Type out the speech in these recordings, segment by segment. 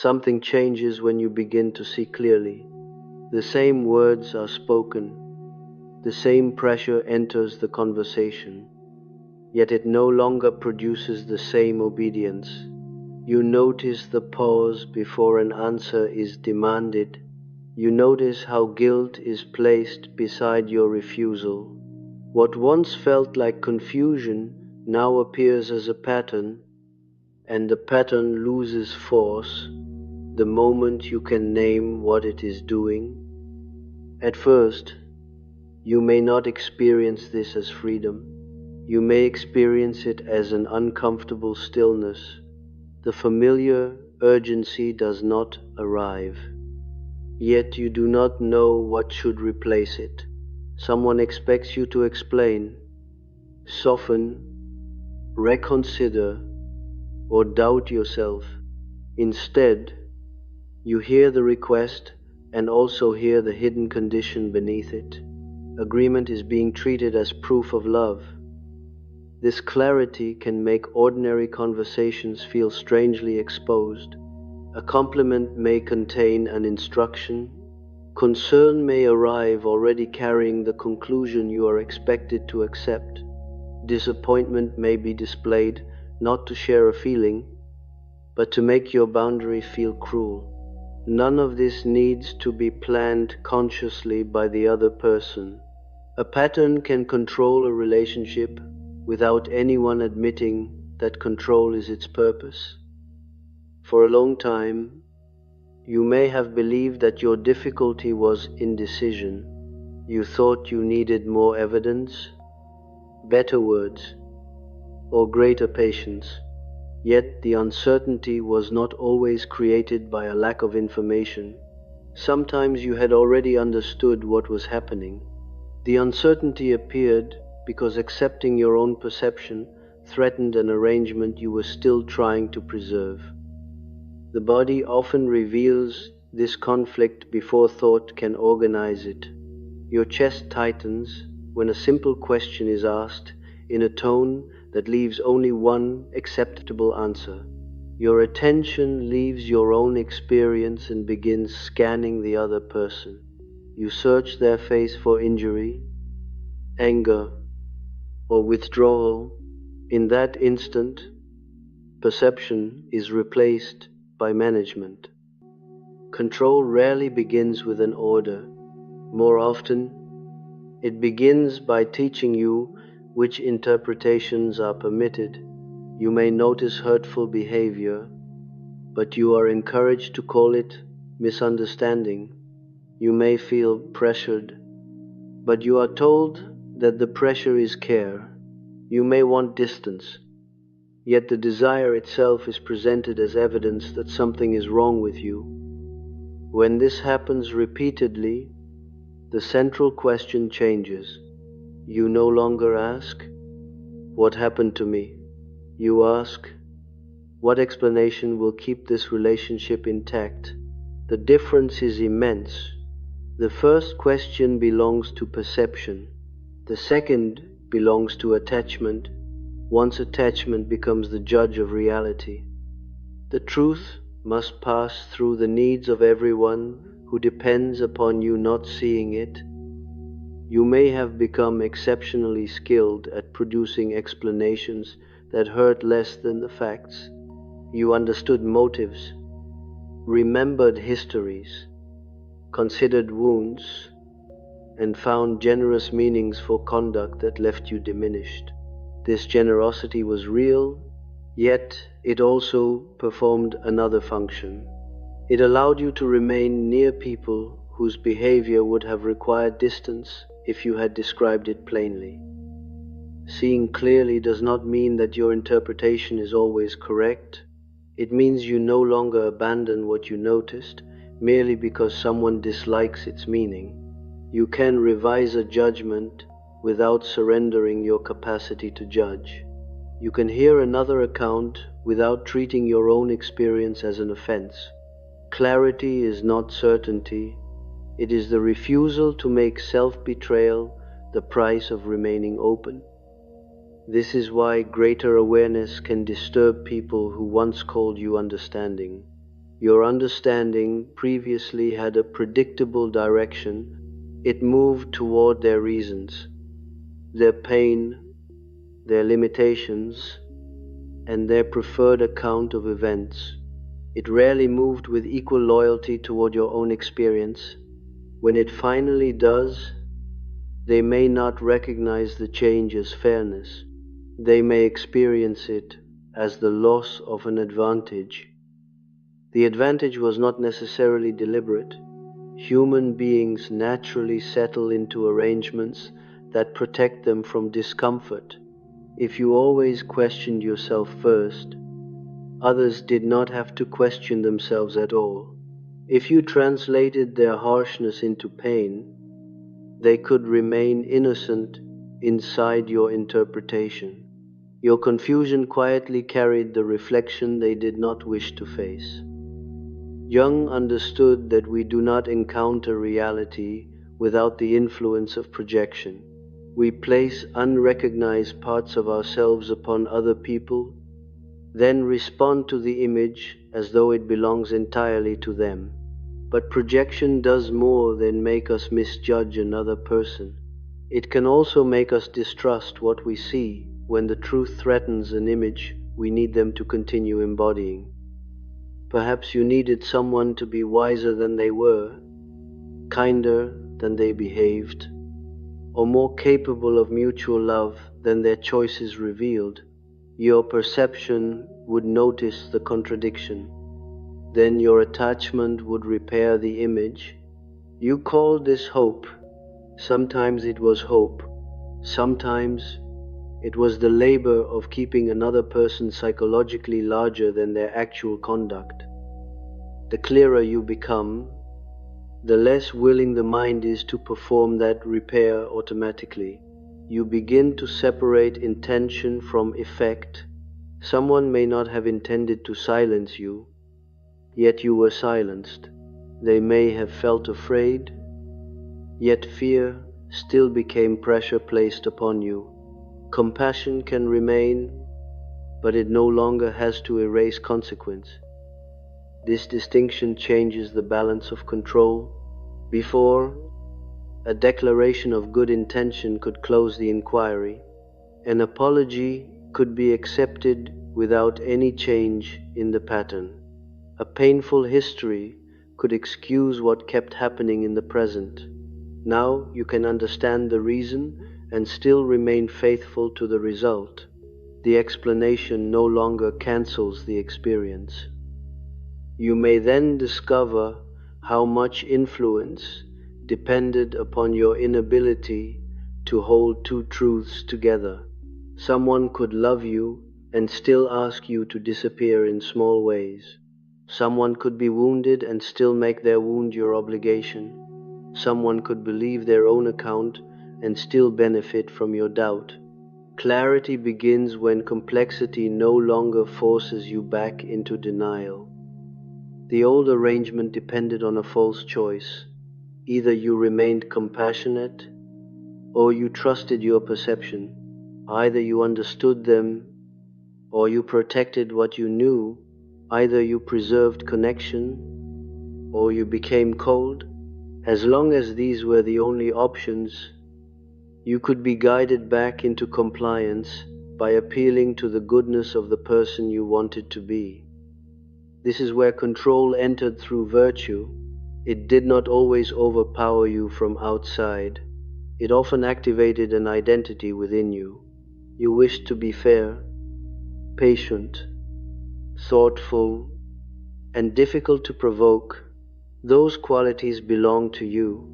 Something changes when you begin to see clearly. The same words are spoken, the same pressure enters the conversation, yet it no longer produces the same obedience. You notice the pause before an answer is demanded. You notice how guilt is placed beside your refusal. What once felt like confusion now appears as a pattern, and the pattern loses force the moment you can name what it is doing. At first, you may not experience this as freedom. You may experience it as an uncomfortable stillness. The familiar urgency does not arrive. Yet you do not know what should replace it. Someone expects you to explain, soften, reconsider, or doubt yourself. Instead, you hear the request and also hear the hidden condition beneath it. Agreement is being treated as proof of love. This clarity can make ordinary conversations feel strangely exposed. A compliment may contain an instruction. Concern may arrive already carrying the conclusion you are expected to accept. Disappointment may be displayed not to share a feeling, but to make your boundary feel cruel. None of this needs to be planned consciously by the other person. A pattern can control a relationship without anyone admitting that control is its purpose. For a long time, you may have believed that your difficulty was indecision. You thought you needed more evidence, better words, or greater patience. Yet the uncertainty was not always created by a lack of information. Sometimes you had already understood what was happening. The uncertainty appeared because accepting your own perception threatened an arrangement you were still trying to preserve. The body often reveals this conflict before thought can organize it. Your chest tightens when a simple question is asked in a tone that leaves only one acceptable answer. Your attention leaves your own experience and begins scanning the other person. You search their face for injury, anger, or withdrawal. In that instant, perception is replaced by management. Control rarely begins with an order. More often, it begins by teaching you which interpretations are permitted. You may notice hurtful behavior, but you are encouraged to call it misunderstanding. You may feel pressured, but you are told that the pressure is care. You may want distance, yet the desire itself is presented as evidence that something is wrong with you. When this happens repeatedly, the central question changes. You no longer ask, "What happened to me?" You ask, "What explanation will keep this relationship intact?" The difference is immense. The first question belongs to perception. The second belongs to attachment. Once attachment becomes the judge of reality. The truth must pass through the needs of everyone who depends upon you not seeing it. You may have become exceptionally skilled at producing explanations that hurt less than the facts. You understood motives, remembered histories, considered wounds, and found generous meanings for conduct that left you diminished. This generosity was real, yet it also performed another function. It allowed you to remain near people whose behavior would have required distance if you had described it plainly. Seeing clearly does not mean that your interpretation is always correct. It means you no longer abandon what you noticed merely because someone dislikes its meaning. You can revise a judgment without surrendering your capacity to judge. You can hear another account without treating your own experience as an offense. Clarity is not certainty. It is the refusal to make self-betrayal the price of remaining open. This is why greater awareness can disturb people who once called you understanding. Your understanding previously had a predictable direction. It moved toward their reasons, their pain, their limitations, and their preferred account of events. It rarely moved with equal loyalty toward your own experience. When it finally does, they may not recognize the change as fairness. They may experience it as the loss of an advantage. The advantage was not necessarily deliberate. Human beings naturally settle into arrangements that protect them from discomfort. If you always questioned yourself first, others did not have to question themselves at all. If you translated their harshness into pain, they could remain innocent inside your interpretation. Your confusion quietly carried the reflection they did not wish to face. Jung understood that we do not encounter reality without the influence of projection. We place unrecognized parts of ourselves upon other people, then respond to the image as though it belongs entirely to them. But projection does more than make us misjudge another person. It can also make us distrust what we see when the truth threatens an image we need them to continue embodying. Perhaps you needed someone to be wiser than they were, kinder than they behaved, or more capable of mutual love than their choices revealed. Your perception would notice the contradiction. Then your attachment would repair the image. You called this hope. Sometimes it was hope. Sometimes it was the labor of keeping another person psychologically larger than their actual conduct. The clearer you become, the less willing the mind is to perform that repair automatically. You begin to separate intention from effect. Someone may not have intended to silence you, yet you were silenced. They may have felt afraid, yet fear still became pressure placed upon you. Compassion can remain, but it no longer has to erase consequence. This distinction changes the balance of control. Before, a declaration of good intention could close the inquiry. An apology could be accepted without any change in the pattern. A painful history could excuse what kept happening in the present. Now you can understand the reason and still remain faithful to the result. The explanation no longer cancels the experience. You may then discover how much influence depended upon your inability to hold two truths together. Someone could love you and still ask you to disappear in small ways. Someone could be wounded and still make their wound your obligation. Someone could believe their own account and still benefit from your doubt. Clarity begins when complexity no longer forces you back into denial. The old arrangement depended on a false choice. Either you remained compassionate, or you trusted your perception. Either you understood them, or you protected what you knew. Either you preserved connection, or you became cold. As long as these were the only options, you could be guided back into compliance by appealing to the goodness of the person you wanted to be. This is where control entered through virtue. It did not always overpower you from outside. It often activated an identity within you. You wished to be fair, patient, thoughtful, and difficult to provoke. Those qualities belong to you.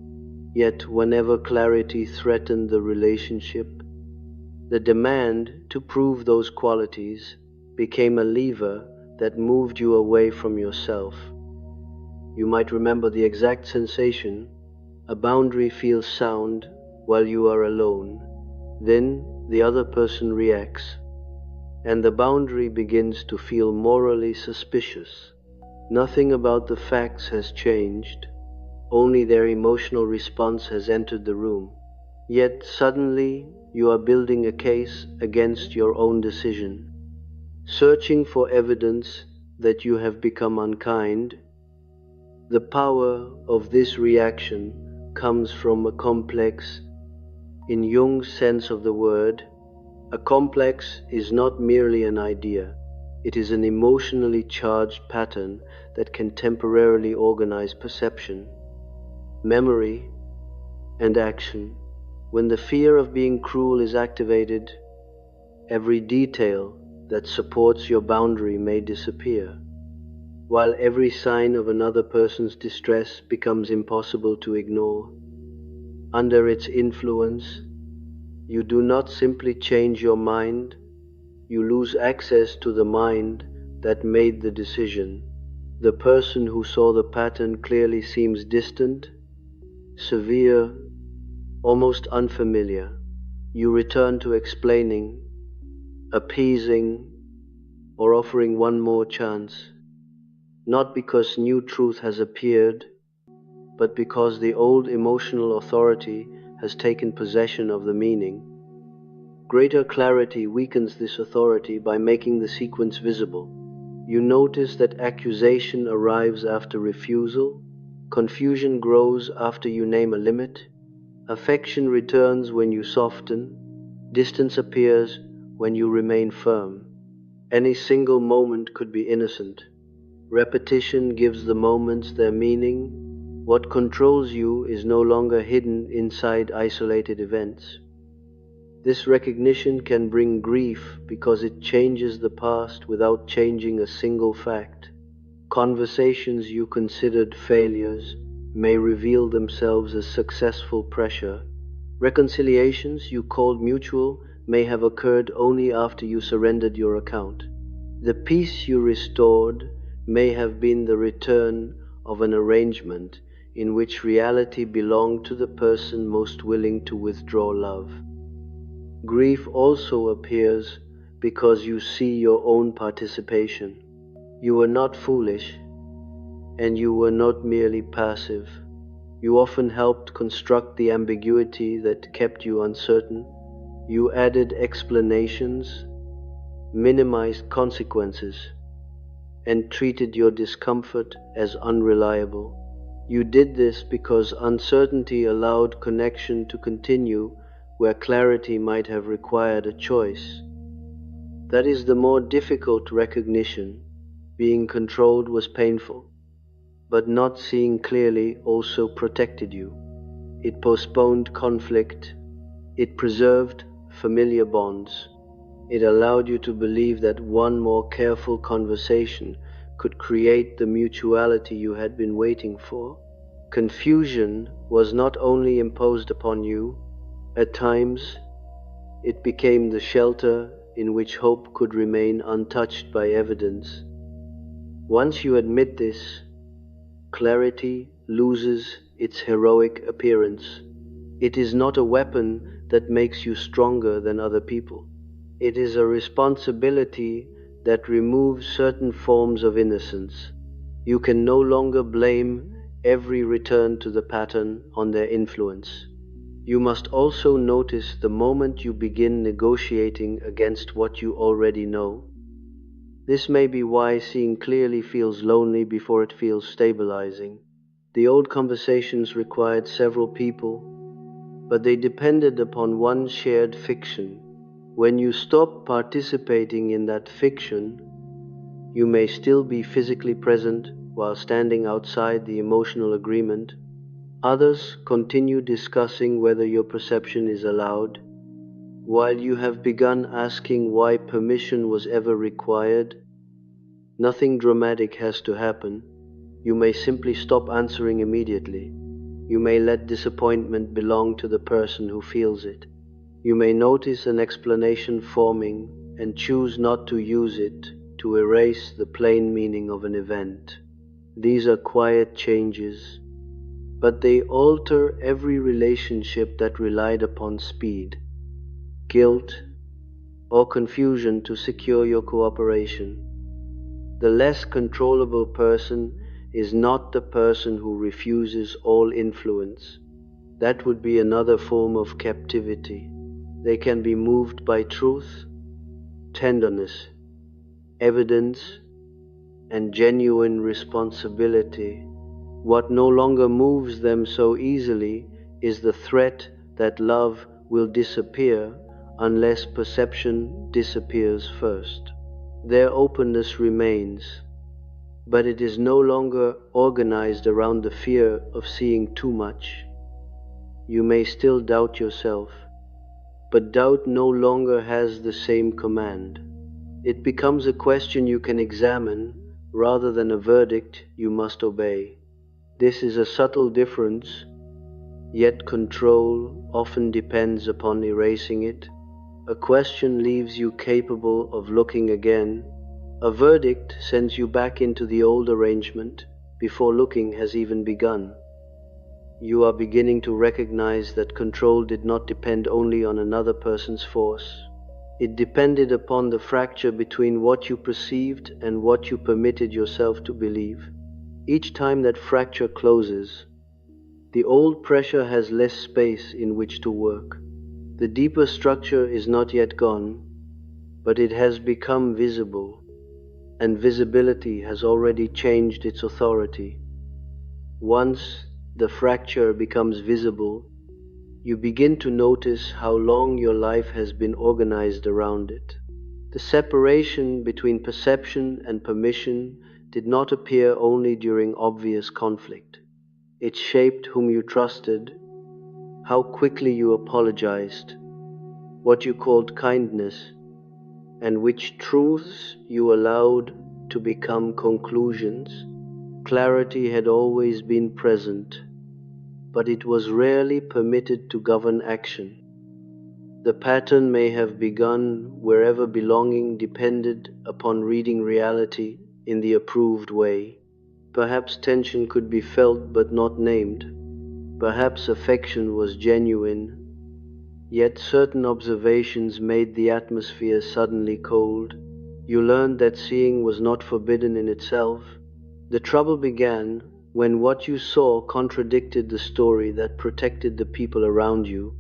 Yet whenever clarity threatened the relationship, the demand to prove those qualities became a lever that moved you away from yourself. You might remember the exact sensation. A boundary feels sound while you are alone. Then the other person reacts, and the boundary begins to feel morally suspicious. Nothing about the facts has changed, only their emotional response has entered the room. Yet suddenly you are building a case against your own decision, searching for evidence that you have become unkind, The power of this reaction comes from a complex. In Jung's sense of the word, a complex is not merely an idea, it is an emotionally charged pattern that can temporarily organize perception, memory, and action. When the fear of being cruel is activated, every detail that supports your boundary may disappear, while every sign of another person's distress becomes impossible to ignore. Under its influence, you do not simply change your mind, you lose access to the mind that made the decision. The person who saw the pattern clearly seems distant, severe, almost unfamiliar. You return to explaining, appeasing, or offering one more chance, not because new truth has appeared, but because the old emotional authority has taken possession of the meaning. Greater clarity weakens this authority by making the sequence visible. You notice that accusation arrives after refusal, confusion grows after you name a limit, affection returns when you soften, distance appears when you remain firm. Any single moment could be innocent. Repetition gives the moments their meaning. What controls you is no longer hidden inside isolated events. This recognition can bring grief because it changes the past without changing a single fact. Conversations you considered failures may reveal themselves as successful pressure. Reconciliations you called mutual may have occurred only after you surrendered your account. The peace you restored may have been the return of an arrangement in which reality belonged to the person most willing to withdraw love. Grief also appears because you see your own participation. You were not foolish, and you were not merely passive. You often helped construct the ambiguity that kept you uncertain. You added explanations, minimized consequences, and treated your discomfort as unreliable. You did this because uncertainty allowed connection to continue where clarity might have required a choice. That is the more difficult recognition. Being controlled was painful, but not seeing clearly also protected you. It postponed conflict. It preserved familiar bonds. It allowed you to believe that one more careful conversation could create the mutuality you had been waiting for. Confusion was not only imposed upon you, at times it became the shelter in which hope could remain untouched by evidence. Once you admit this, clarity loses its heroic appearance. It is not a weapon that makes you stronger than other people. It is a responsibility that removes certain forms of innocence. You can no longer blame every return to the pattern on their influence. You must also notice the moment you begin negotiating against what you already know. This may be why seeing clearly feels lonely before it feels stabilizing. The old conversations required several people, but they depended upon one shared fiction. When you stop participating in that fiction, you may still be physically present while standing outside the emotional agreement. Others continue discussing whether your perception is allowed, while you have begun asking why permission was ever required. Nothing dramatic has to happen. You may simply stop answering immediately. You may let disappointment belong to the person who feels it. You may notice an explanation forming and choose not to use it to erase the plain meaning of an event. These are quiet changes, but they alter every relationship that relied upon speed, guilt, or confusion to secure your cooperation. The less controllable person is not the person who refuses all influence. That would be another form of captivity. They can be moved by truth, tenderness, evidence, and genuine responsibility. What no longer moves them so easily is the threat that love will disappear unless perception disappears first. Their openness remains, but it is no longer organized around the fear of seeing too much. You may still doubt yourself, but doubt no longer has the same command. It becomes a question you can examine rather than a verdict you must obey. This is a subtle difference, yet control often depends upon erasing it. A question leaves you capable of looking again. A verdict sends you back into the old arrangement before looking has even begun. You are beginning to recognize that control did not depend only on another person's force. It depended upon the fracture between what you perceived and what you permitted yourself to believe. Each time that fracture closes, the old pressure has less space in which to work. The deeper structure is not yet gone, but it has become visible, and visibility has already changed its authority. Once the fracture becomes visible, you begin to notice how long your life has been organized around it. The separation between perception and permission did not appear only during obvious conflict. It shaped whom you trusted, how quickly you apologized, what you called kindness, and which truths you allowed to become conclusions. Clarity had always been present, but it was rarely permitted to govern action. The pattern may have begun wherever belonging depended upon reading reality in the approved way. Perhaps tension could be felt but not named. Perhaps affection was genuine, yet certain observations made the atmosphere suddenly cold. You learned that seeing was not forbidden in itself. The trouble began when what you saw contradicted the story that protected the people around you.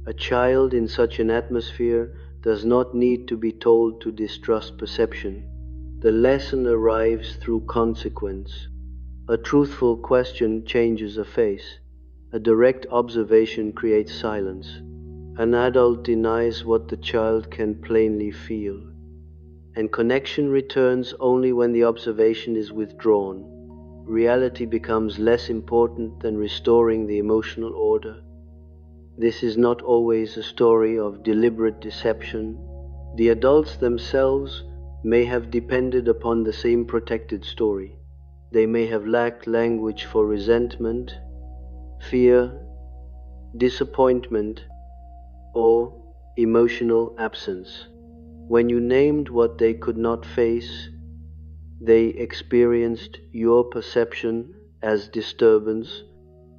A child in such an atmosphere does not need to be told to distrust perception. The lesson arrives through consequence. A truthful question changes a face. A direct observation creates silence. An adult denies what the child can plainly feel. And connection returns only when the observation is withdrawn. Reality becomes less important than restoring the emotional order. This is not always a story of deliberate deception. The adults themselves may have depended upon the same protected story. They may have lacked language for resentment, fear, disappointment, or emotional absence. When you named what they could not face, they experienced your perception as disturbance.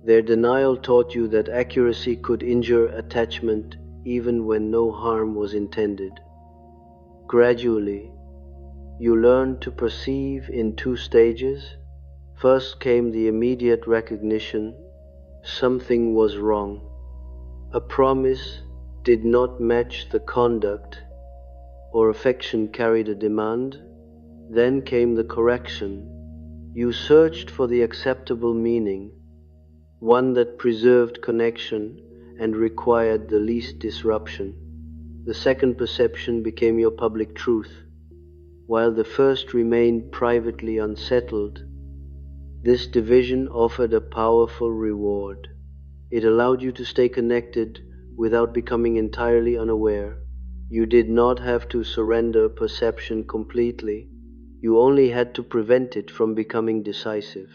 Their denial taught you that accuracy could injure attachment even when no harm was intended. Gradually, you learned to perceive in two stages. First came the immediate recognition something was wrong. A promise did not match the conduct, or affection carried a demand. Then came the correction. You searched for the acceptable meaning, one that preserved connection and required the least disruption. The second perception became your public truth, while the first remained privately unsettled. This division offered a powerful reward. It allowed you to stay connected without becoming entirely unaware. You did not have to surrender perception completely. You only had to prevent it from becoming decisive.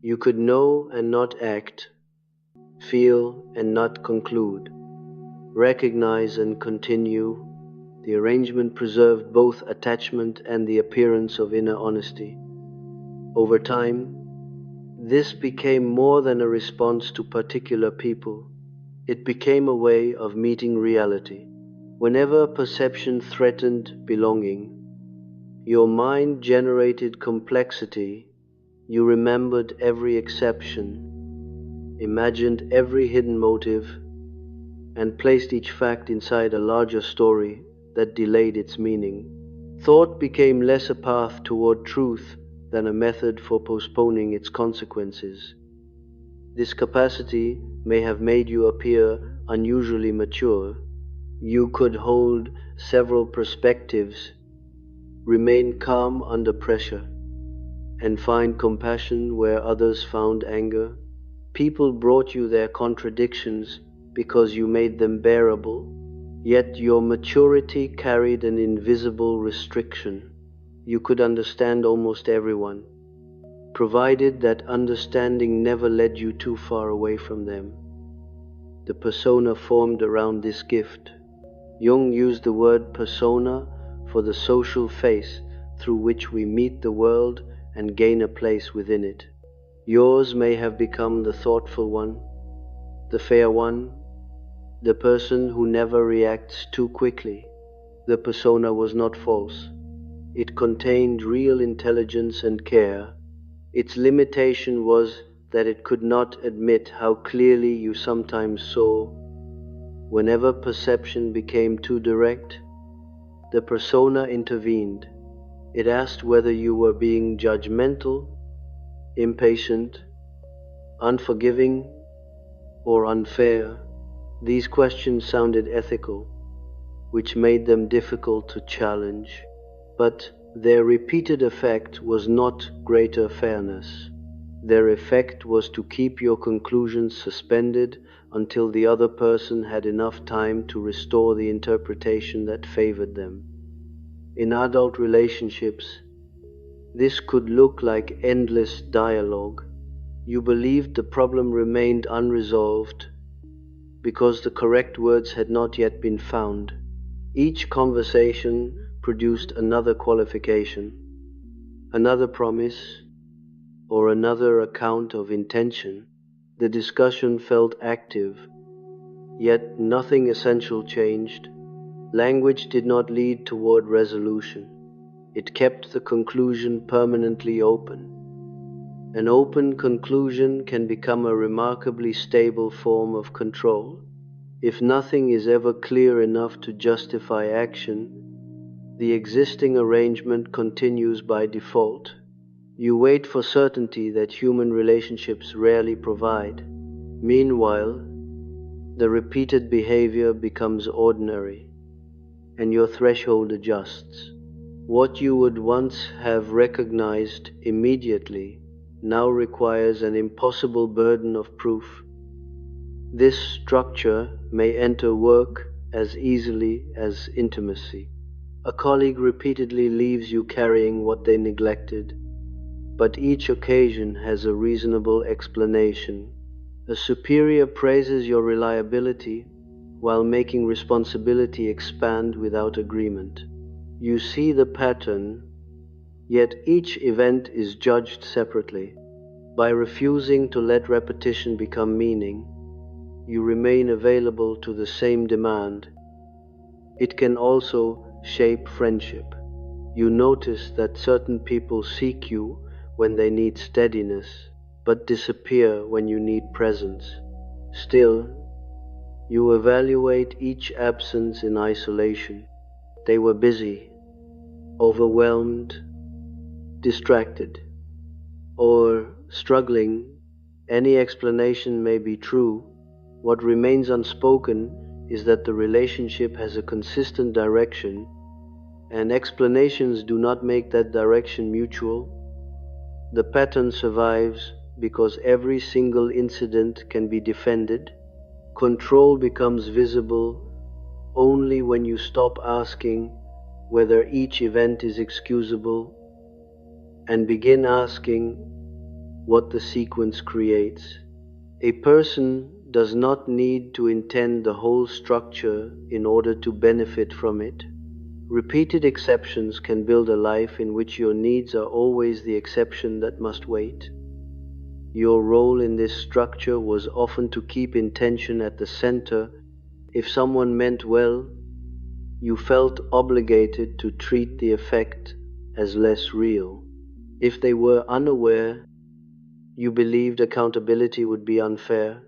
You could know and not act, feel and not conclude, recognize and continue. The arrangement preserved both attachment and the appearance of inner honesty. Over time, this became more than a response to particular people. It became a way of meeting reality. Whenever perception threatened belonging, your mind generated complexity. You remembered every exception, imagined every hidden motive, and placed each fact inside a larger story that delayed its meaning. Thought became less a path toward truth than a method for postponing its consequences. This capacity may have made you appear unusually mature. You could hold several perspectives, remain calm under pressure, and find compassion where others found anger. People brought you their contradictions because you made them bearable, yet your maturity carried an invisible restriction. You could understand almost everyone, provided that understanding never led you too far away from them. The persona formed around this gift. Jung used the word persona for the social face through which we meet the world and gain a place within it. Yours may have become the thoughtful one, the fair one, the person who never reacts too quickly. The persona was not false. It contained real intelligence and care. Its limitation was that it could not admit how clearly you sometimes saw. Whenever perception became too direct, the persona intervened. It asked whether you were being judgmental, impatient, unforgiving, or unfair. These questions sounded ethical, which made them difficult to challenge, but their repeated effect was not greater fairness. Their effect was to keep your conclusions suspended until the other person had enough time to restore the interpretation that favored them. In adult relationships, this could look like endless dialogue. You believed the problem remained unresolved because the correct words had not yet been found. Each conversation produced another qualification, another promise, or another account of intention. The discussion felt active, yet nothing essential changed. Language did not lead toward resolution. It kept the conclusion permanently open. An open conclusion can become a remarkably stable form of control. If nothing is ever clear enough to justify action, the existing arrangement continues by default. You wait for certainty that human relationships rarely provide. Meanwhile, the repeated behavior becomes ordinary, and your threshold adjusts. What you would once have recognized immediately now requires an impossible burden of proof. This structure may enter work as easily as intimacy. A colleague repeatedly leaves you carrying what they neglected, but each occasion has a reasonable explanation. A superior praises your reliability while making responsibility expand without agreement. You see the pattern, yet each event is judged separately. By refusing to let repetition become meaning, you remain available to the same demand. It can also shape friendship. You notice that certain people seek you when they need steadiness, but disappear when you need presence. Still, you evaluate each absence in isolation. They were busy, overwhelmed, distracted, or struggling. Any explanation may be true. What remains unspoken is that the relationship has a consistent direction, and explanations do not make that direction mutual. The pattern survives because every single incident can be defended. Control becomes visible only when you stop asking whether each event is excusable and begin asking what the sequence creates. A person does not need to intend the whole structure in order to benefit from it. Repeated exceptions can build a life in which your needs are always the exception that must wait. Your role in this structure was often to keep intention at the center. If someone meant well, you felt obligated to treat the effect as less real. If they were unaware, you believed accountability would be unfair.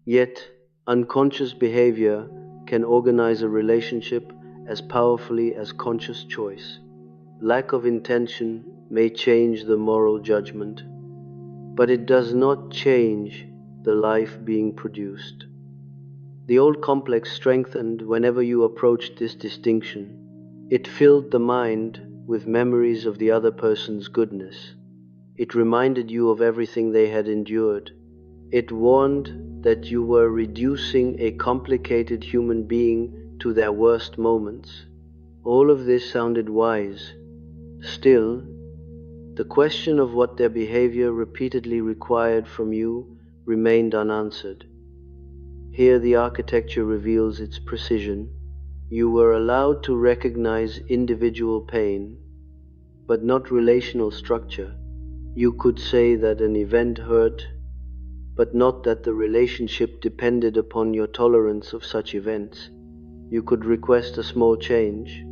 Yet, unconscious behavior can organize a relationship as powerfully as conscious choice. Lack of intention may change the moral judgment, but it does not change the life being produced. The old complex strengthened whenever you approached this distinction. It filled the mind with memories of the other person's goodness. It reminded you of everything they had endured. It warned that you were reducing a complicated human being to their worst moments. All of this sounded wise. Still, the question of what their behavior repeatedly required from you remained unanswered. Here the architecture reveals its precision. You were allowed to recognize individual pain, but not relational structure. You could say that an event hurt, but not that the relationship depended upon your tolerance of such events. You could request a small change,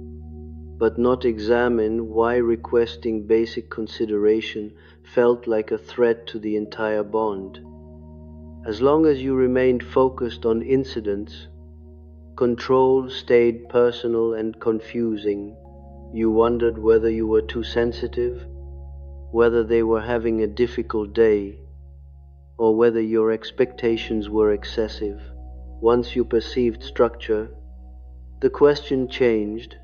but not examine why requesting basic consideration felt like a threat to the entire bond. As long as you remained focused on incidents, control stayed personal and confusing. You wondered whether you were too sensitive, whether they were having a difficult day, or whether your expectations were excessive. Once you perceived structure, the question changed.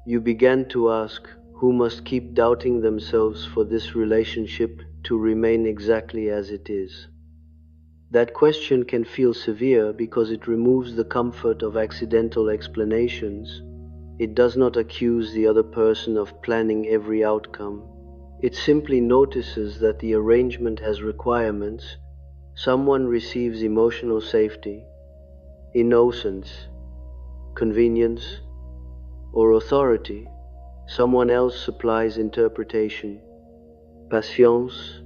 You began to ask, who must keep doubting themselves for this relationship to remain exactly as it is? That question can feel severe because it removes the comfort of accidental explanations. It does not accuse the other person of planning every outcome. It simply notices that the arrangement has requirements. Someone receives emotional safety, innocence, convenience, or authority. Someone else supplies interpretation, patience,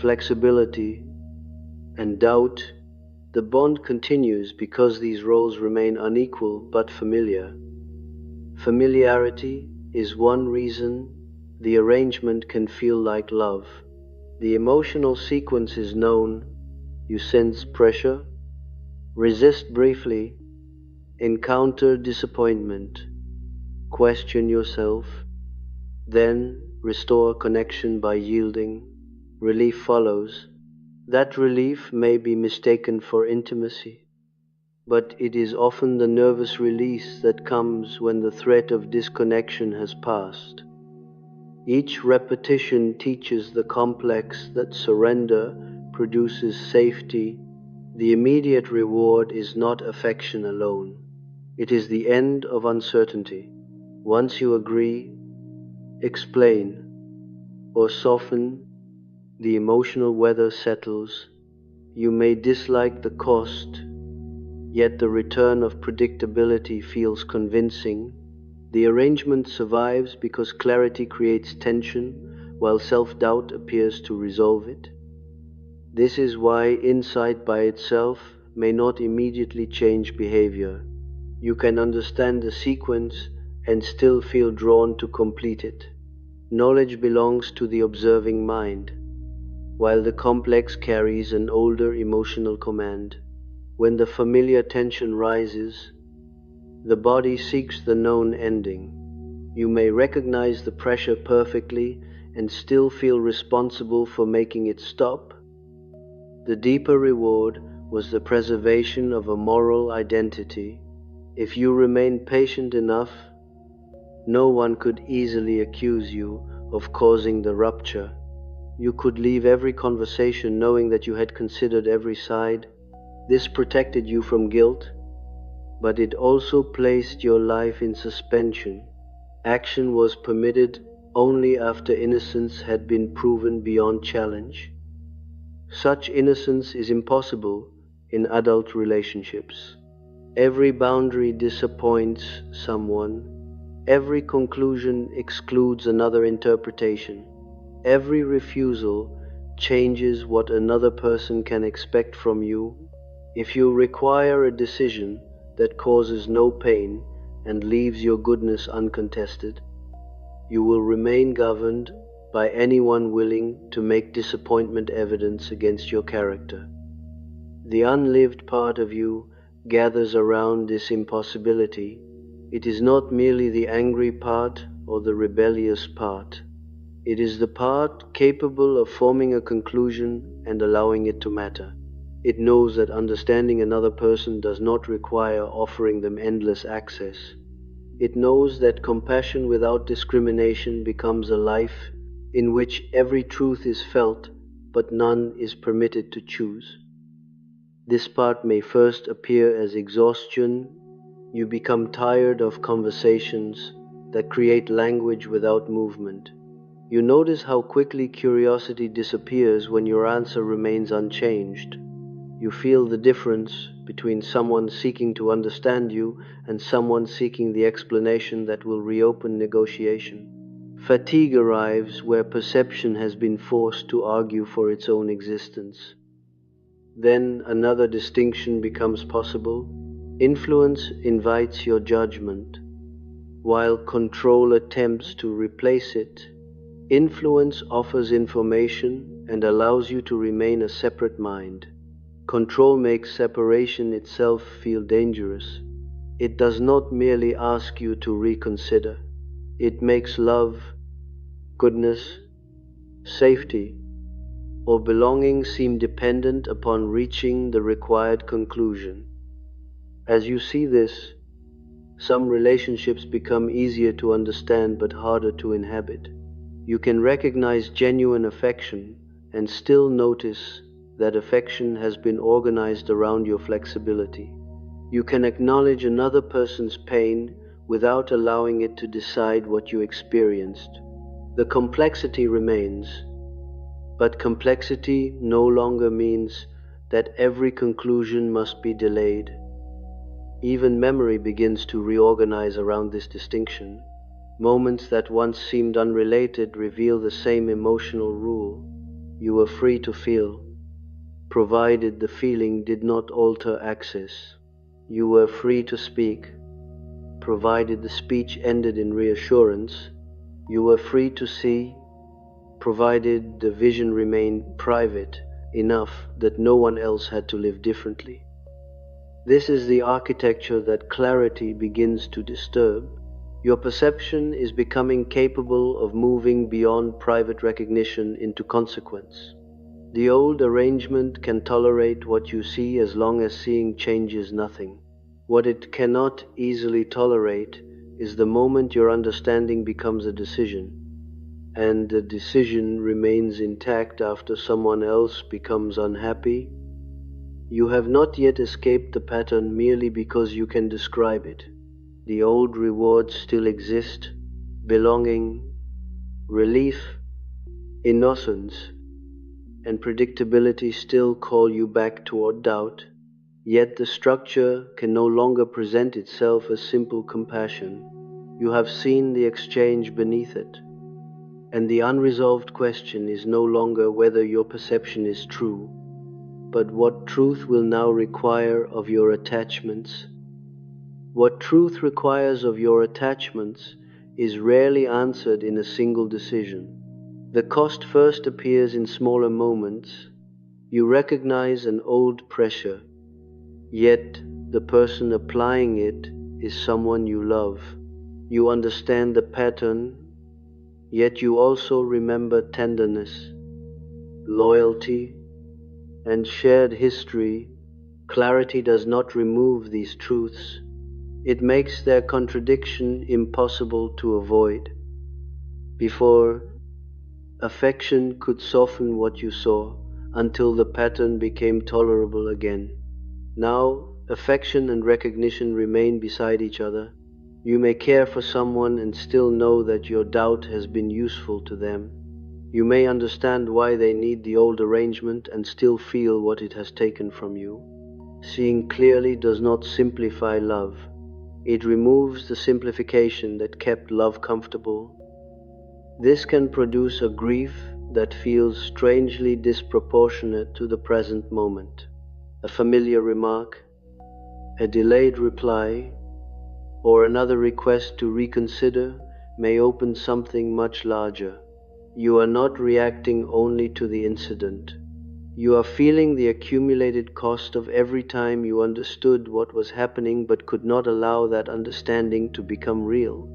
flexibility, and doubt. The bond continues because these roles remain unequal but familiar. Familiarity is one reason the arrangement can feel like love. The emotional sequence is known. You sense pressure, resist briefly, encounter disappointment, question yourself, then restore connection by yielding. Relief follows. That relief may be mistaken for intimacy, but it is often the nervous release that comes when the threat of disconnection has passed. Each repetition teaches the complex that surrender produces safety. The immediate reward is not affection alone. It is the end of uncertainty. Once you agree, explain, or soften, the emotional weather settles. You may dislike the cost, yet the return of predictability feels convincing. The arrangement survives because clarity creates tension, while self-doubt appears to resolve it. This is why insight by itself may not immediately change behavior. You can understand the sequence and still feel drawn to complete it. Knowledge belongs to the observing mind, while the complex carries an older emotional command. When the familiar tension rises, the body seeks the known ending. You may recognize the pressure perfectly and still feel responsible for making it stop. The deeper reward was the preservation of a moral identity. If you remained patient enough, no one could easily accuse you of causing the rupture. You could leave every conversation knowing that you had considered every side. This protected you from guilt, but it also placed your life in suspension. Action was permitted only after innocence had been proven beyond challenge. Such innocence is impossible in adult relationships. Every boundary disappoints someone. Every conclusion excludes another interpretation. Every refusal changes what another person can expect from you. If you require a decision that causes no pain and leaves your goodness uncontested, you will remain governed by anyone willing to make disappointment evidence against your character. The unlived part of you gathers around this impossibility. It is not merely the angry part or the rebellious part. It is the part capable of forming a conclusion and allowing it to matter. It knows that understanding another person does not require offering them endless access. It knows that compassion without discrimination becomes a life in which every truth is felt, but none is permitted to choose. This part may first appear as exhaustion. You become tired of conversations that create language without movement. You notice how quickly curiosity disappears when your answer remains unchanged. You feel the difference between someone seeking to understand you and someone seeking the explanation that will reopen negotiation. Fatigue arrives where perception has been forced to argue for its own existence. Then another distinction becomes possible. Influence invites your judgment, while control attempts to replace it. Influence offers information and allows you to remain a separate mind. Control makes separation itself feel dangerous. It does not merely ask you to reconsider. It makes love, goodness, safety, or belonging seem dependent upon reaching the required conclusion. As you see this, some relationships become easier to understand but harder to inhabit. You can recognize genuine affection and still notice that affection has been organized around your flexibility. You can acknowledge another person's pain without allowing it to decide what you experienced. The complexity remains, but complexity no longer means that every conclusion must be delayed. Even memory begins to reorganize around this distinction. Moments that once seemed unrelated reveal the same emotional rule. You were free to feel, provided the feeling did not alter access. You were free to speak, provided the speech ended in reassurance. You were free to see, provided the vision remained private enough that no one else had to live differently. This is the architecture that clarity begins to disturb. Your perception is becoming capable of moving beyond private recognition into consequence. The old arrangement can tolerate what you see as long as seeing changes nothing. What it cannot easily tolerate is the moment your understanding becomes a decision, and the decision remains intact after someone else becomes unhappy. You have not yet escaped the pattern merely because you can describe it. The old rewards still exist: belonging, relief, innocence, and predictability still call you back toward doubt. Yet the structure can no longer present itself as simple compassion. You have seen the exchange beneath it, and the unresolved question is no longer whether your perception is true, but what truth will now require of your attachments. What truth requires of your attachments is rarely answered in a single decision. The cost first appears in smaller moments. You recognize an old pressure, yet the person applying it is someone you love. You understand the pattern, yet you also remember tenderness, loyalty, and shared history. Clarity does not remove these truths. It makes their contradiction impossible to avoid. Before, affection could soften what you saw until the pattern became tolerable again. Now, affection and recognition remain beside each other. You may care for someone and still know that your doubt has been useful to them. You may understand why they need the old arrangement and still feel what it has taken from you. Seeing clearly does not simplify love. It removes the simplification that kept love comfortable. This can produce a grief that feels strangely disproportionate to the present moment. A familiar remark, a delayed reply, or another request to reconsider may open something much larger. You are not reacting only to the incident. You are feeling the accumulated cost of every time you understood what was happening but could not allow that understanding to become real.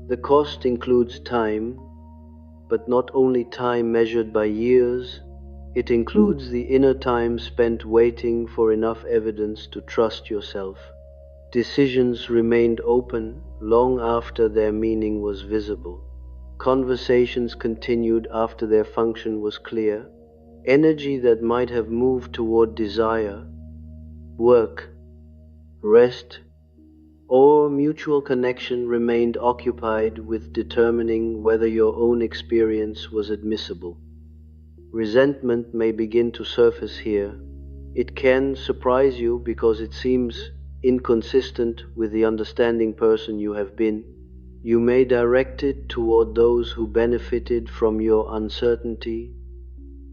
The cost includes time, but not only time measured by years. It includes the inner time spent waiting for enough evidence to trust yourself. Decisions remained open long after their meaning was visible. Conversations continued after their function was clear. Energy that might have moved toward desire, work, rest, or mutual connection remained occupied with determining whether your own experience was admissible. Resentment may begin to surface here. It can surprise you because it seems inconsistent with the understanding person you have been. You may direct it toward those who benefited from your uncertainty,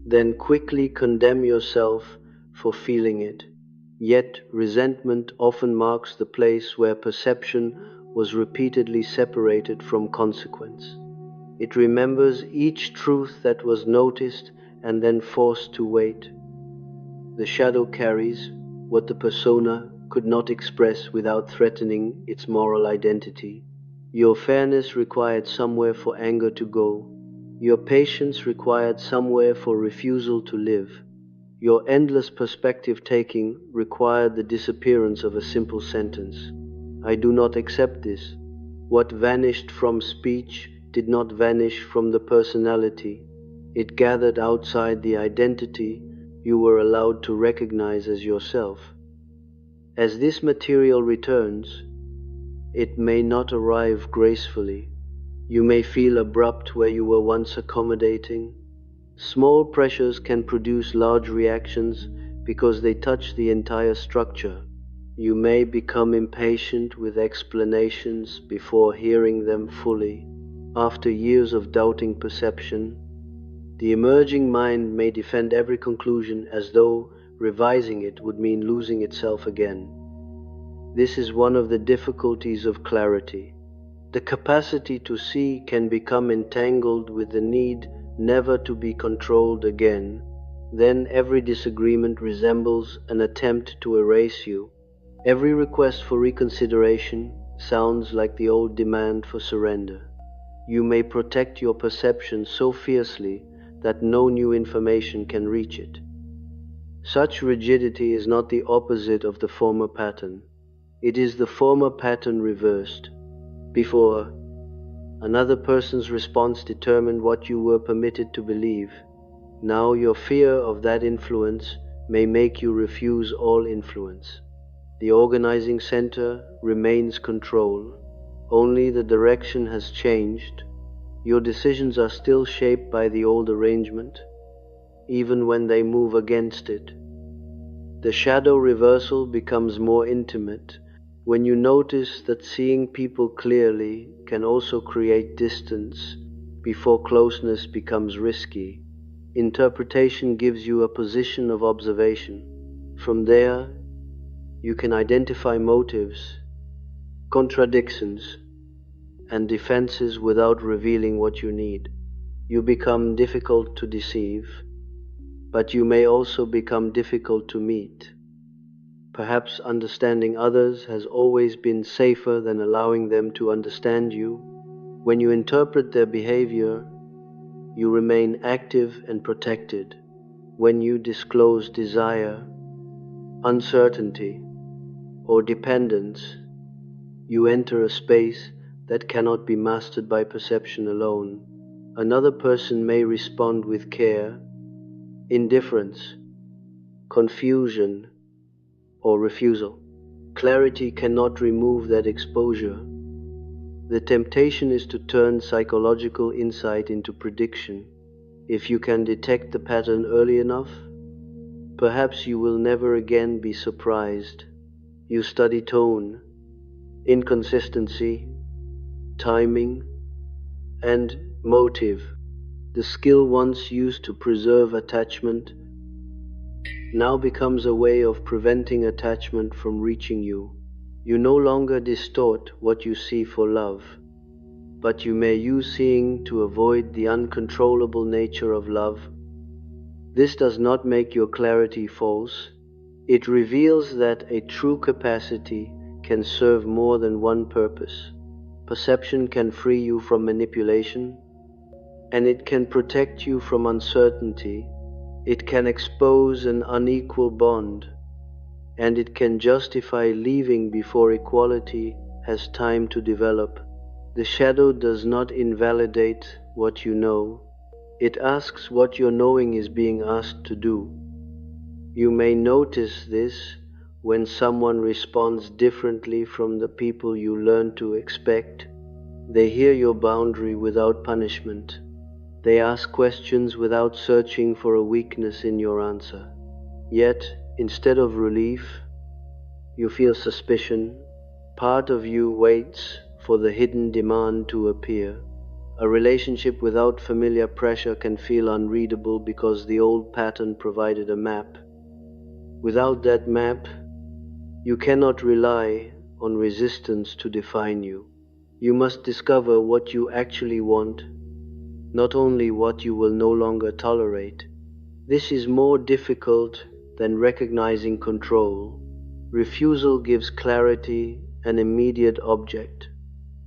then quickly condemn yourself for feeling it. Yet resentment often marks the place where perception was repeatedly separated from consequence. It remembers each truth that was noticed and then forced to wait. The shadow carries what the persona could not express without threatening its moral identity. Your fairness required somewhere for anger to go. Your patience required somewhere for refusal to live. Your endless perspective-taking required the disappearance of a simple sentence. I do not accept this. What vanished from speech did not vanish from the personality. It gathered outside the identity you were allowed to recognize as yourself. As this material returns, it may not arrive gracefully. You may feel abrupt where you were once accommodating. Small pressures can produce large reactions because they touch the entire structure. You may become impatient with explanations before hearing them fully. After years of doubting perception, the emerging mind may defend every conclusion as though revising it would mean losing itself again. This is one of the difficulties of clarity. The capacity to see can become entangled with the need never to be controlled again. Then every disagreement resembles an attempt to erase you. Every request for reconsideration sounds like the old demand for surrender. You may protect your perception so fiercely that no new information can reach it. Such rigidity is not the opposite of the former pattern. It is the former pattern reversed. Before, another person's response determined what you were permitted to believe. Now your fear of that influence may make you refuse all influence. The organizing center remains control. Only the direction has changed. Your decisions are still shaped by the old arrangement, even when they move against it. The shadow reversal becomes more intimate when you notice that seeing people clearly can also create distance before closeness becomes risky. Interpretation gives you a position of observation. From there, you can identify motives, contradictions, and defenses without revealing what you need. You become difficult to deceive, but you may also become difficult to meet. Perhaps understanding others has always been safer than allowing them to understand you. When you interpret their behavior, you remain active and protected. When you disclose desire, uncertainty, or dependence, you enter a space that cannot be mastered by perception alone. Another person may respond with care, indifference, confusion, or refusal. Clarity cannot remove that exposure. The temptation is to turn psychological insight into prediction. If you can detect the pattern early enough, perhaps you will never again be surprised. You study tone, inconsistency, timing, and motive. The skill once used to preserve attachment now becomes a way of preventing attachment from reaching you. You no longer distort what you see for love, but you may use seeing to avoid the uncontrollable nature of love. This does not make your clarity false. It reveals that a true capacity can serve more than one purpose. Perception can free you from manipulation, and it can protect you from uncertainty. It can expose an unequal bond, and it can justify leaving before equality has time to develop. The shadow does not invalidate what you know, it asks what your knowing is being asked to do. You may notice this when someone responds differently from the people you learn to expect. They hear your boundary without punishment. They ask questions without searching for a weakness in your answer. Yet, instead of relief, you feel suspicion. Part of you waits for the hidden demand to appear. A relationship without familiar pressure can feel unreadable because the old pattern provided a map. Without that map, you cannot rely on resistance to define you. You must discover what you actually want, not only what you will no longer tolerate. This is more difficult than recognizing control. Refusal gives clarity and immediate object.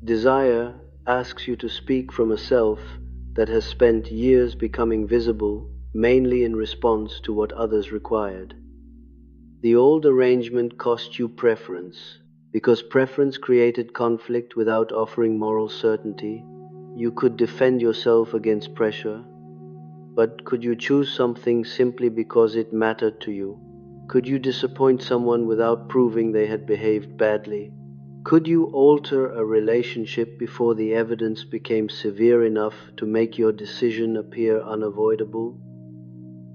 Desire asks you to speak from a self that has spent years becoming visible, mainly in response to what others required. The old arrangement cost you preference, because preference created conflict without offering moral certainty. You could defend yourself against pressure, but could you choose something simply because it mattered to you? Could you disappoint someone without proving they had behaved badly? Could you alter a relationship before the evidence became severe enough to make your decision appear unavoidable?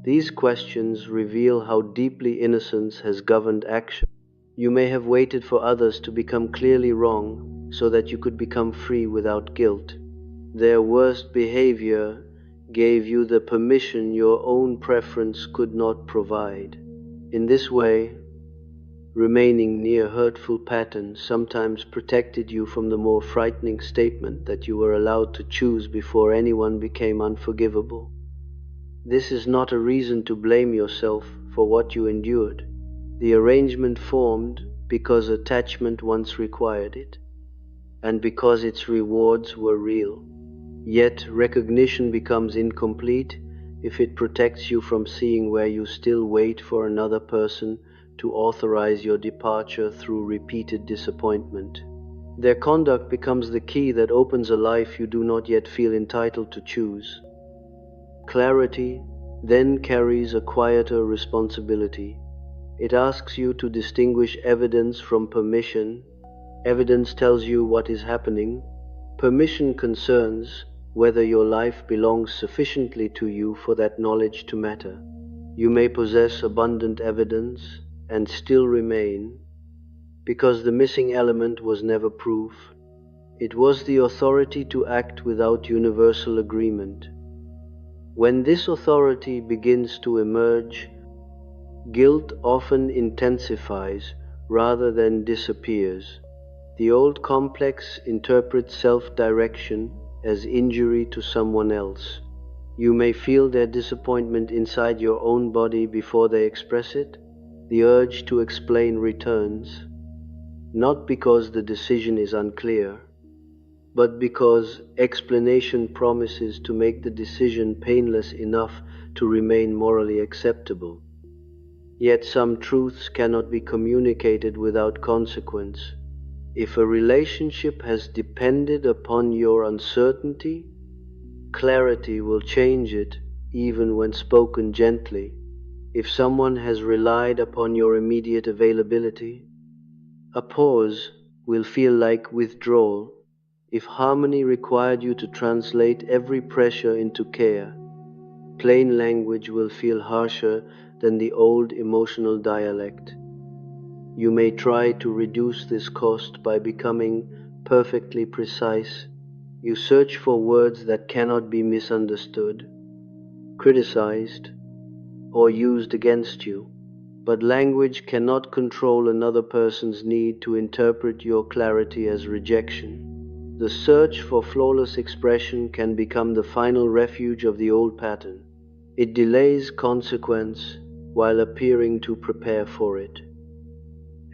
These questions reveal how deeply innocence has governed action. You may have waited for others to become clearly wrong so that you could become free without guilt. Their worst behavior gave you the permission your own preference could not provide. In this way, remaining near hurtful patterns sometimes protected you from the more frightening statement that you were allowed to choose before anyone became unforgivable. This is not a reason to blame yourself for what you endured. The arrangement formed because attachment once required it, and because its rewards were real. Yet recognition becomes incomplete if it protects you from seeing where you still wait for another person to authorize your departure through repeated disappointment. Their conduct becomes the key that opens a life you do not yet feel entitled to choose. Clarity then carries a quieter responsibility. It asks you to distinguish evidence from permission. Evidence tells you what is happening. Permission concerns whether your life belongs sufficiently to you for that knowledge to matter. You may possess abundant evidence and still remain, because the missing element was never proof. It was the authority to act without universal agreement. When this authority begins to emerge, guilt often intensifies rather than disappears. The old complex interprets self-direction as injury to someone else. You may feel their disappointment inside your own body before they express it. The urge to explain returns, not because the decision is unclear, but because explanation promises to make the decision painless enough to remain morally acceptable. Yet some truths cannot be communicated without consequence. If a relationship has depended upon your uncertainty, clarity will change it even when spoken gently. If someone has relied upon your immediate availability, a pause will feel like withdrawal. If harmony required you to translate every pressure into care, plain language will feel harsher than the old emotional dialect. You may try to reduce this cost by becoming perfectly precise. You search for words that cannot be misunderstood, criticized, or used against you. But language cannot control another person's need to interpret your clarity as rejection. The search for flawless expression can become the final refuge of the old pattern. It delays consequence while appearing to prepare for it.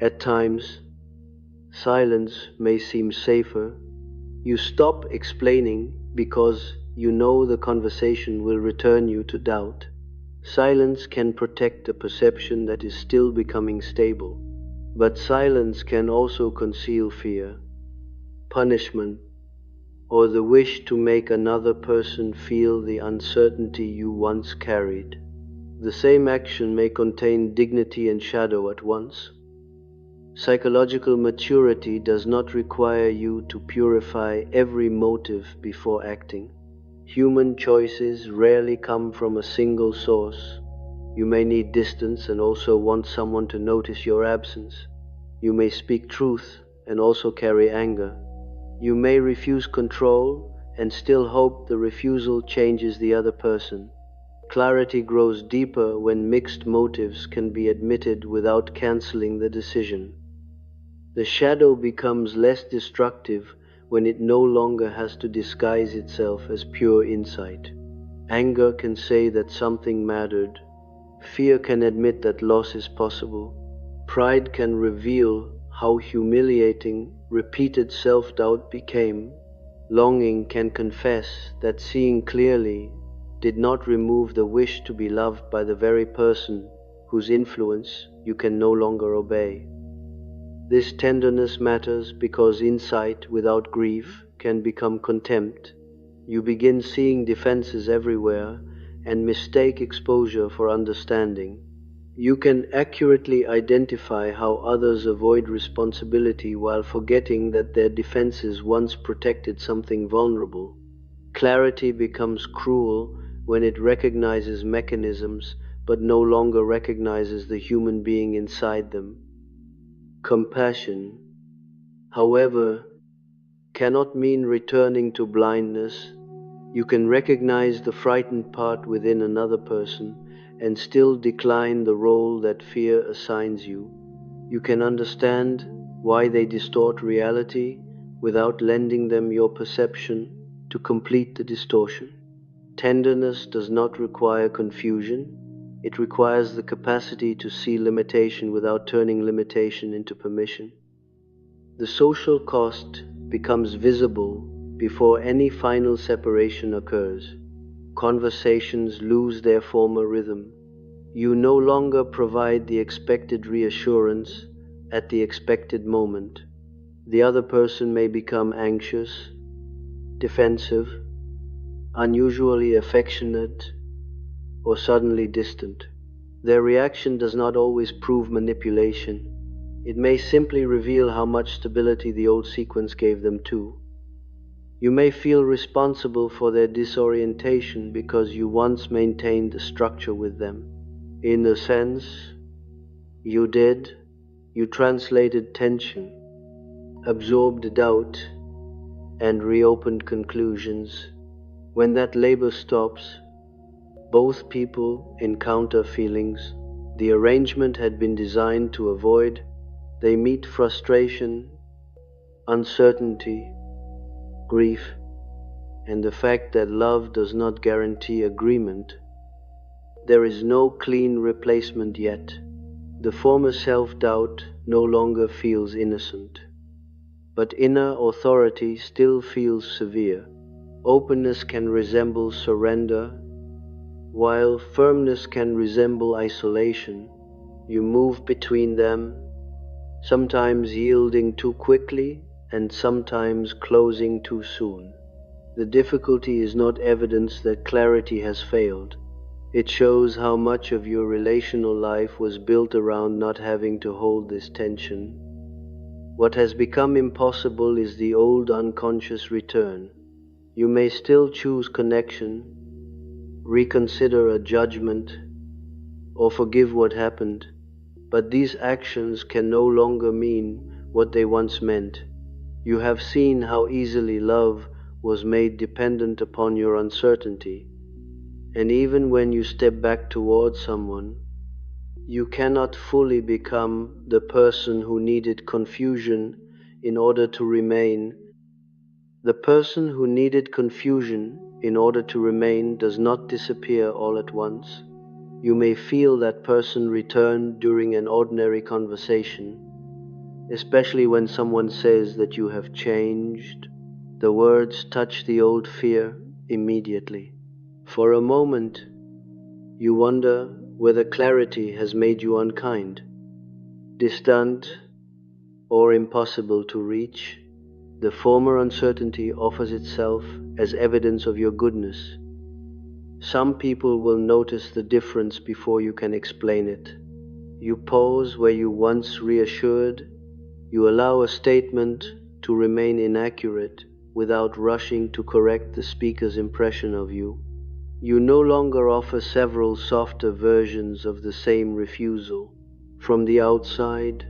At times, silence may seem safer. You stop explaining because you know the conversation will return you to doubt. Silence can protect a perception that is still becoming stable, but silence can also conceal fear, punishment, or the wish to make another person feel the uncertainty you once carried. The same action may contain dignity and shadow at once. Psychological maturity does not require you to purify every motive before acting. Human choices rarely come from a single source. You may need distance and also want someone to notice your absence. You may speak truth and also carry anger. You may refuse control and still hope the refusal changes the other person. Clarity grows deeper when mixed motives can be admitted without canceling the decision. The shadow becomes less destructive when it no longer has to disguise itself as pure insight. Anger can say that something mattered. Fear can admit that loss is possible. Pride can reveal how humiliating repeated self-doubt became. Longing can confess that seeing clearly did not remove the wish to be loved by the very person whose influence you can no longer obey. This tenderness matters because insight without grief can become contempt. You begin seeing defenses everywhere and mistake exposure for understanding. You can accurately identify how others avoid responsibility while forgetting that their defenses once protected something vulnerable. Clarity becomes cruel when it recognizes mechanisms but no longer recognizes the human being inside them. Compassion, however, cannot mean returning to blindness. You can recognize the frightened part within another person and still decline the role that fear assigns you. You can understand why they distort reality without lending them your perception to complete the distortion. Tenderness does not require confusion. It requires the capacity to see limitation without turning limitation into permission. The social cost becomes visible before any final separation occurs. Conversations lose their former rhythm. You no longer provide the expected reassurance at the expected moment. The other person may become anxious, defensive, unusually affectionate, or suddenly distant. Their reaction does not always prove manipulation. It may simply reveal how much stability the old sequence gave them too. You may feel responsible for their disorientation because you once maintained a structure with them. In a sense, you did. You translated tension, absorbed doubt, and reopened conclusions. When that labor stops, both people encounter feelings the arrangement had been designed to avoid. They meet frustration, uncertainty, grief, and the fact that love does not guarantee agreement. There is no clean replacement yet. The former self-doubt no longer feels innocent, but inner authority still feels severe. Openness can resemble surrender, while firmness can resemble isolation. You move between them, sometimes yielding too quickly and sometimes closing too soon. The difficulty is not evidence that clarity has failed. It shows how much of your relational life was built around not having to hold this tension. What has become impossible is the old unconscious return. You may still choose connection, reconsider a judgment, or forgive what happened, but these actions can no longer mean what they once meant. You have seen how easily love was made dependent upon your uncertainty, and even when you step back towards someone, you cannot fully become the person who needed confusion in order to remain. The person who needed confusion in order to remain does not disappear all at once. You may feel that person return during an ordinary conversation, especially when someone says that you have changed. The words touch the old fear, immediately. For a moment, you wonder whether clarity has made you unkind, distant, or impossible to reach. The former uncertainty offers itself as evidence of your goodness. Some people will notice the difference before you can explain it. You pause where you once reassured. You allow a statement to remain inaccurate without rushing to correct the speaker's impression of you. You no longer offer several softer versions of the same refusal. From the outside,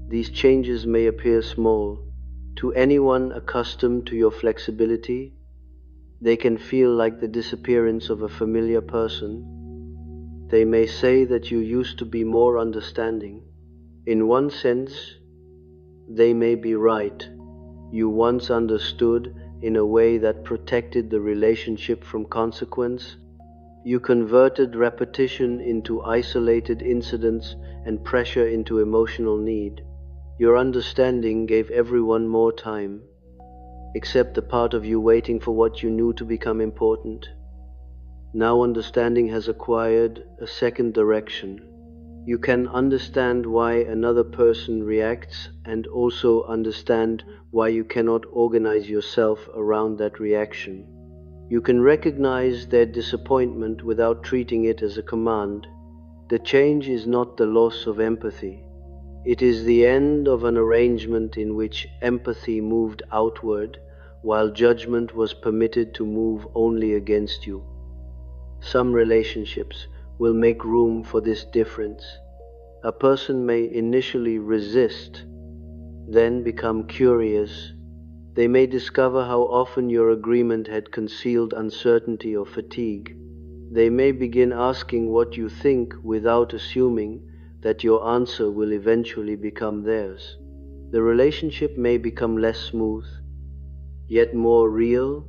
these changes may appear small. To anyone accustomed to your flexibility, they can feel like the disappearance of a familiar person. They may say that you used to be more understanding. In one sense, they may be right. You once understood in a way that protected the relationship from consequence. You converted repetition into isolated incidents and pressure into emotional need. Your understanding gave everyone more time, except the part of you waiting for what you knew to become important. Now understanding has acquired a second direction. You can understand why another person reacts and also understand why you cannot organize yourself around that reaction. You can recognize their disappointment without treating it as a command. The change is not the loss of empathy. It is the end of an arrangement in which empathy moved outward, while judgment was permitted to move only against you. Some relationships will make room for this difference. A person may initially resist, then become curious. They may discover how often your agreement had concealed uncertainty or fatigue. They may begin asking what you think without assuming that your answer will eventually become theirs. The relationship may become less smooth, yet more real,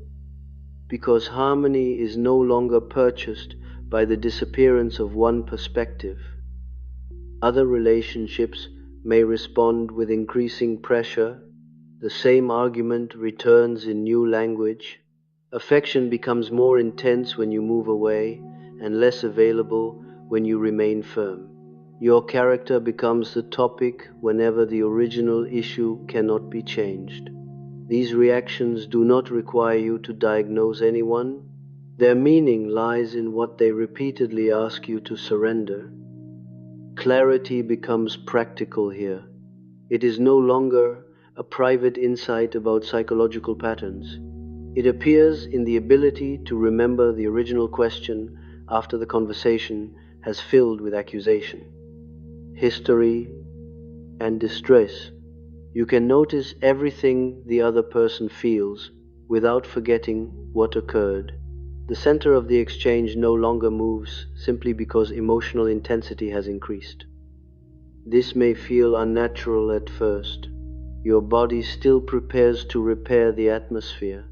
because harmony is no longer purchased by the disappearance of one perspective. Other relationships may respond with increasing pressure. The same argument returns in new language. Affection becomes more intense when you move away and less available when you remain firm. Your character becomes the topic whenever the original issue cannot be changed. These reactions do not require you to diagnose anyone. Their meaning lies in what they repeatedly ask you to surrender. Clarity becomes practical here. It is no longer a private insight about psychological patterns. It appears in the ability to remember the original question after the conversation has filled with accusation, history, and distress. You can notice everything the other person feels without forgetting what occurred. The center of the exchange no longer moves simply because emotional intensity has increased. This may feel unnatural at first. Your body still prepares to repair the atmosphere.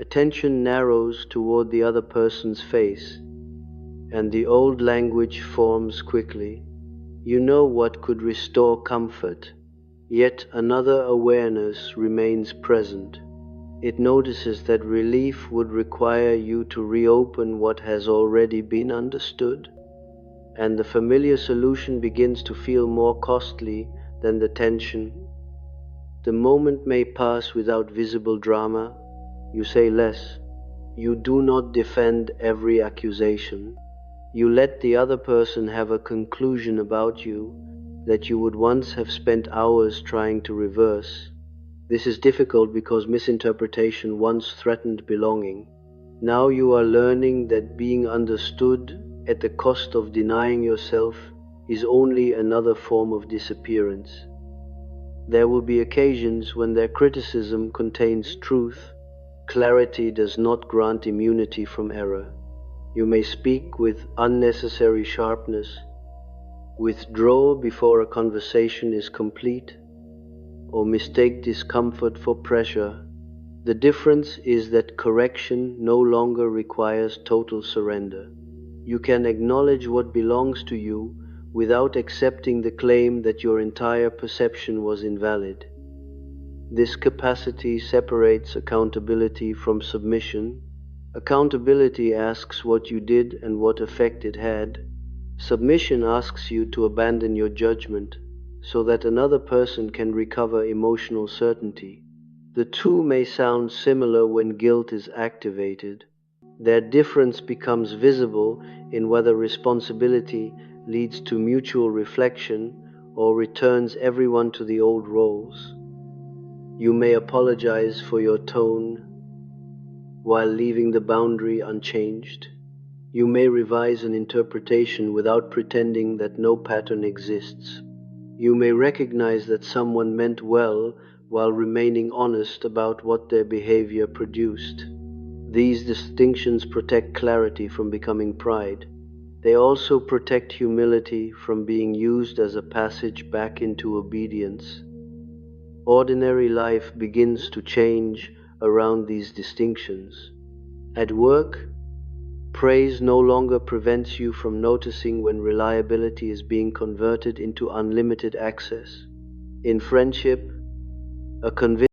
Attention narrows toward the other person's face, and the old language forms quickly. You know what could restore comfort, yet another awareness remains present. It notices that relief would require you to reopen what has already been understood, and the familiar solution begins to feel more costly than the tension. The moment may pass without visible drama. You say less. You do not defend every accusation. You let the other person have a conclusion about you that you would once have spent hours trying to reverse. This is difficult because misinterpretation once threatened belonging. Now you are learning that being understood at the cost of denying yourself is only another form of disappearance. There will be occasions when their criticism contains truth. Clarity does not grant immunity from error. You may speak with unnecessary sharpness, withdraw before a conversation is complete, or mistake discomfort for pressure. The difference is that correction no longer requires total surrender. You can acknowledge what belongs to you without accepting the claim that your entire perception was invalid. This capacity separates accountability from submission. Accountability asks what you did and what effect it had. Submission asks you to abandon your judgment so that another person can recover emotional certainty. The two may sound similar when guilt is activated. Their difference becomes visible in whether responsibility leads to mutual reflection or returns everyone to the old roles. You may apologize for your tone while leaving the boundary unchanged. You may revise an interpretation without pretending that no pattern exists. You may recognize that someone meant well while remaining honest about what their behavior produced. These distinctions protect clarity from becoming pride. They also protect humility from being used as a passage back into obedience. Ordinary life begins to change around these distinctions. At work, praise no longer prevents you from noticing when reliability is being converted into unlimited access. In friendship, a convincing